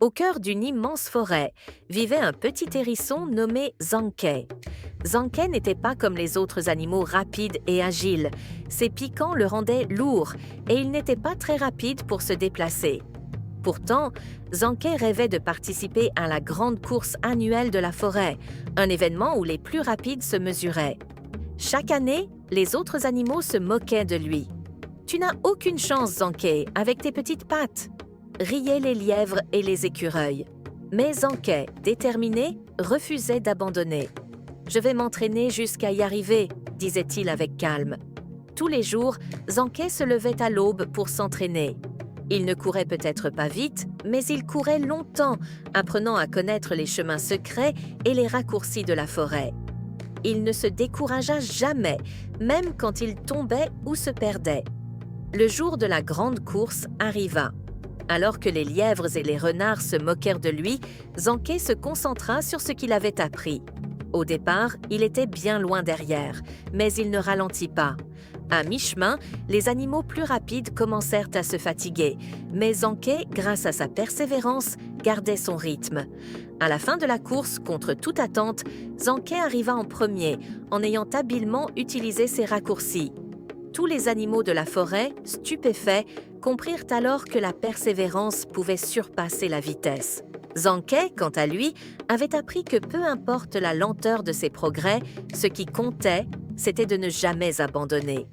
Au cœur d'une immense forêt vivait un petit hérisson nommé Zankei. Zankei n'était pas comme les autres animaux rapides et agiles. Ses piquants le rendaient lourd et il n'était pas très rapide pour se déplacer. Pourtant, Zankei rêvait de participer à la grande course annuelle de la forêt, un événement où les plus rapides se mesuraient. Chaque année, les autres animaux se moquaient de lui. « Tu n'as aucune chance, Zankei, avec tes petites pattes !» riaient les lièvres et les écureuils. Mais Zankei, déterminé, refusait d'abandonner. « Je vais m'entraîner jusqu'à y arriver », disait-il avec calme. Tous les jours, Zankei se levait à l'aube pour s'entraîner. Il ne courait peut-être pas vite, mais il courait longtemps, apprenant à connaître les chemins secrets et les raccourcis de la forêt. Il ne se découragea jamais, même quand il tombait ou se perdait. Le jour de la grande course arriva. Alors que les lièvres et les renards se moquèrent de lui, Zankei se concentra sur ce qu'il avait appris. Au départ, il était bien loin derrière, mais il ne ralentit pas. À mi-chemin, les animaux plus rapides commencèrent à se fatiguer, mais Zankei, grâce à sa persévérance, gardait son rythme. À la fin de la course, contre toute attente, Zankei arriva en premier, en ayant habilement utilisé ses raccourcis. Tous les animaux de la forêt, stupéfaits, comprirent alors que la persévérance pouvait surpasser la vitesse. Zankei, quant à lui, avait appris que peu importe la lenteur de ses progrès, ce qui comptait, c'était de ne jamais abandonner.